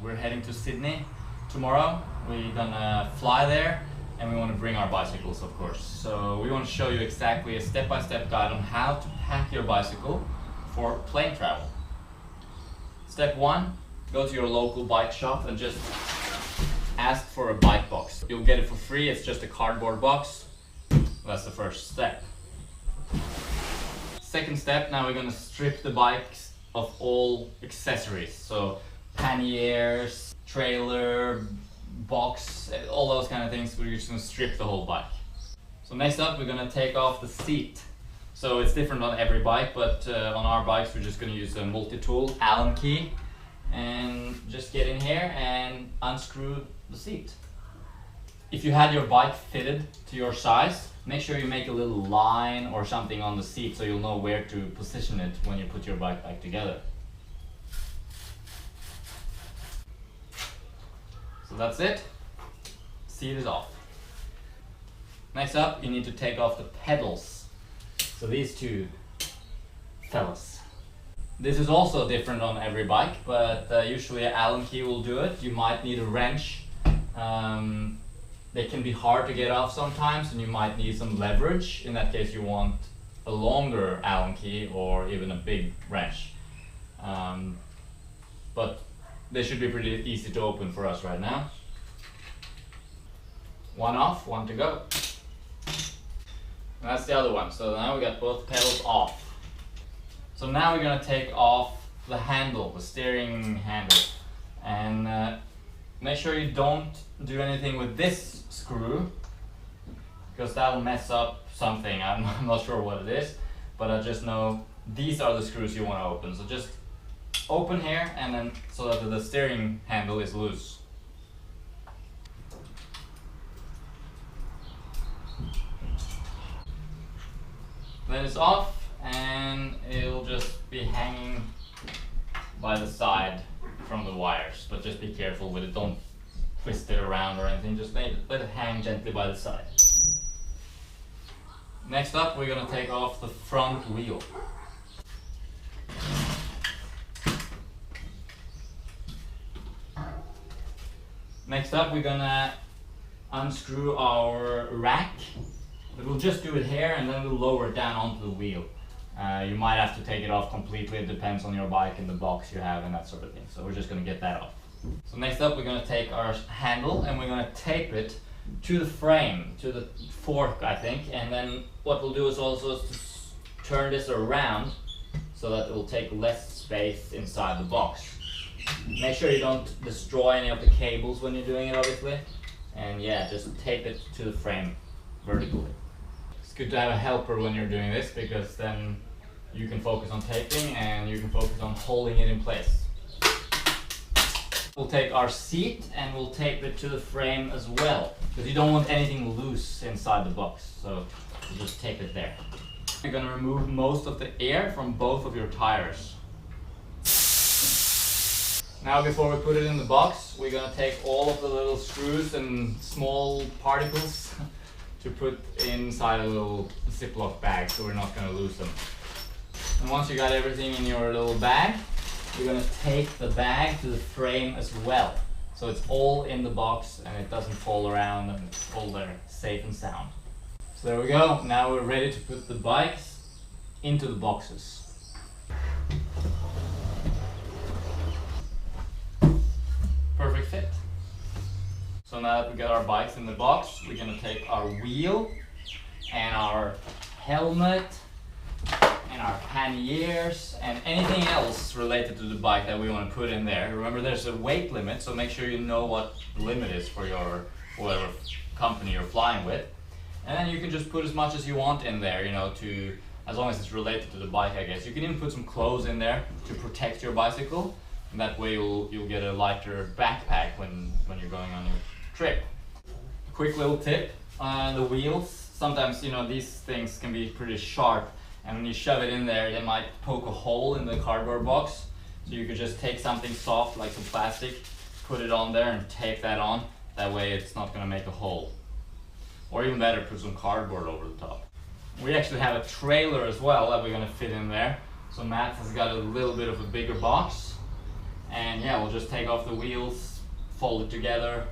We're heading to Sydney tomorrow. We're gonna fly there and we want to bring our bicycles, of course. So we want to show you exactly a step-by-step guide on how to pack your bicycle for plane travel. Step 1, go to your local bike shop and just ask for a bike box. You'll get it for free, it's just a cardboard box. That's the first step. Second step, now we're going to strip the bikes of all accessories. So panniers, trailer, box, all those kind of things. We're just going to strip the whole bike. So next up, we're going to take off the seat. So it's different on every bike, but on our bikes we're just going to use a multi-tool Allen key and just get in here and unscrew the seat. If you had your bike fitted to your size, make sure you make a little line or something on the seat so you'll know where to position it when you put your bike back together. So that's it. Seat is off. Next up, you need to take off the pedals. So these two fellas. This is also different on every bike, but usually an Allen key will do it. You might need a wrench. They can be hard to get off sometimes and you might need some leverage. In that case you want a longer Allen key or even a big wrench. But they should be pretty easy to open for us right now. One off, one to go. And that's the other one. So now we got both pedals off. So now we're going to take off the handle, the steering handle. And make sure you don't do anything with this screw, because that will mess up something. I'm not sure what it is, but I just know these are the screws you want to open. So just open here and then so that the steering handle is loose. Then it's off and it'll just be hanging by the side from the wires, but just be careful with it. Don't twist it around or anything, just let it hang gently by the side. Next up, we're going to take off the front wheel. Next up, we're going to unscrew our rack. But we'll just do it here and then we'll lower it down onto the wheel. You might have to take it off completely, it depends on your bike and the box you have and that sort of thing. So we're just going to get that off. So next up we're going to take our handle and we're going to tape it to the frame, to the fork I think. And then what we'll do is also to turn this around so that it will take less space inside the box. Make sure you don't destroy any of the cables when you're doing it obviously. And yeah, just tape it to the frame vertically. It's good to have a helper when you're doing this because then you can focus on taping and you can focus on holding it in place. We'll take our seat and we'll tape it to the frame as well because you don't want anything loose inside the box, so you just tape it there. You're going to remove most of the air from both of your tires. Now before we put it in the box, we're going to take all of the little screws and small particles to put inside a little Ziploc bag so we're not going to lose them. And once you got everything in your little bag, you're going to take the bag to the frame as well. So it's all in the box and it doesn't fall around and it's all there safe and sound. So there we go. Now we're ready to put the bikes into the boxes. Perfect fit. So now that we got our bikes in the box, we're going to take our wheel and our helmet and our panniers and anything else related to the bike that we want to put in there. Remember there's a weight limit, so make sure you know what the limit is for your whatever company you're flying with. And then you can just put as much as you want in there, you know, to as long as it's related to the bike I guess. You can even put some clothes in there to protect your bicycle. And that way you'll get a lighter backpack when you're going on your trip. Quick little tip, the wheels, sometimes you know these things can be pretty sharp and when you shove it in there it might poke a hole in the cardboard box. So you could just take something soft like some plastic, put it on there and tape that on. That way it's not going to make a hole. Or even better, put some cardboard over the top. We actually have a trailer as well that we're going to fit in there. So Matt has got a little bit of a bigger box. And yeah, we'll just take off the wheels, fold it together,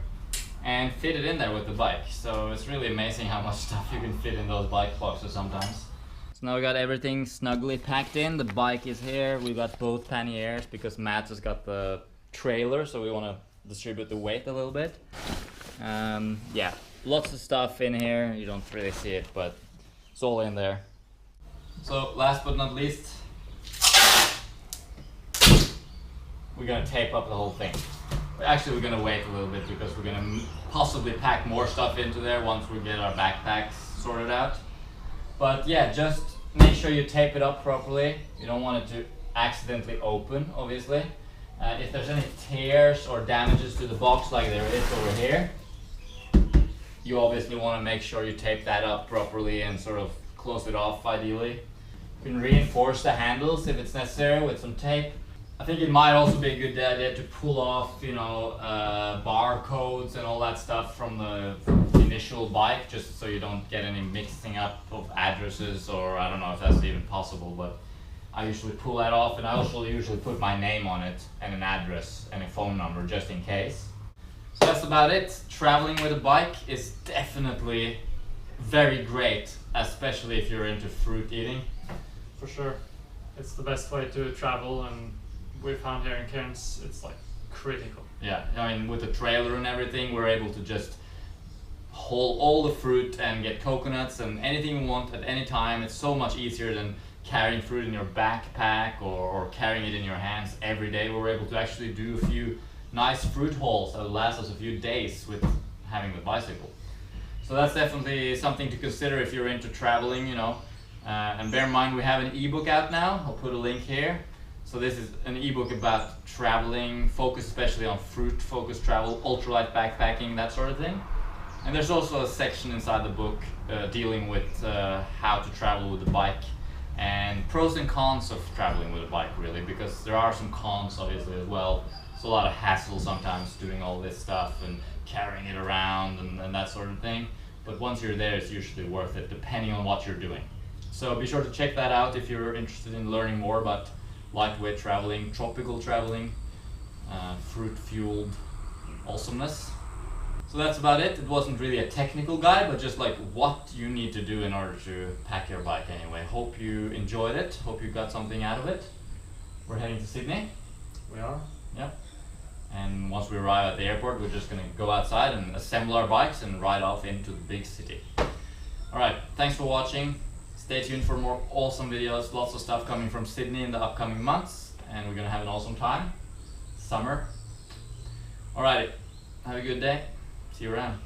and fit it in there with the bike. So it's really amazing how much stuff you can fit in those bike boxes sometimes. So now we got everything snugly packed in. The bike is here. We got both panniers because Matt has got the trailer, so we want to distribute the weight a little bit. Yeah, lots of stuff in here. You don't really see it, but it's all in there. So last but not least, we're gonna tape up the whole thing. Actually, we're gonna wait a little bit because we're gonna possibly pack more stuff into there once we get our backpacks sorted out. But yeah, just make sure you tape it up properly. You don't want it to accidentally open, obviously. If there's any tears or damages to the box like there is over here, you obviously want to make sure you tape that up properly and sort of close it off ideally. You can reinforce the handles if it's necessary with some tape. I think it might also be a good idea to pull off, you know, barcodes and all that stuff from the initial bike, just so you don't get any mixing up of addresses, or I don't know if that's even possible, but I usually pull that off, and I also usually put my name on it and an address and a phone number just in case. So that's about it. Traveling with a bike is definitely very great, especially if you're into fruit eating. For sure. It's the best way to travel, and we found here in Cairns it's like critical. Yeah, I mean with the trailer and everything, we're able to just haul all the fruit and get coconuts and anything you want at any time. It's so much easier than carrying fruit in your backpack or carrying it in your hands every day. We're able to actually do a few nice fruit hauls that will last us a few days with having the bicycle. So that's definitely something to consider if you're into traveling, you know. And bear in mind we have an ebook out now. I'll put a link here. So this is an ebook about traveling, focused especially on fruit-focused travel, ultralight backpacking, that sort of thing. And there's also a section inside the book dealing with how to travel with the bike and pros and cons of traveling with a bike, really, because there are some cons obviously as well. It's a lot of hassle sometimes doing all this stuff and carrying it around and that sort of thing. But once you're there, it's usually worth it depending on what you're doing. So be sure to check that out if you're interested in learning more about lightweight traveling, tropical traveling, fruit-fueled awesomeness. So that's about it. It wasn't really a technical guide, but just like what you need to do in order to pack your bike anyway. Hope you enjoyed it. Hope you got something out of it. We're heading to Sydney. We are. Yep. And once we arrive at the airport, we're just gonna go outside and assemble our bikes and ride off into the big city. Alright, thanks for watching. Stay tuned for more awesome videos. Lots of stuff coming from Sydney in the upcoming months. And we're gonna have an awesome time. Summer. Alrighty, have a good day. See you around.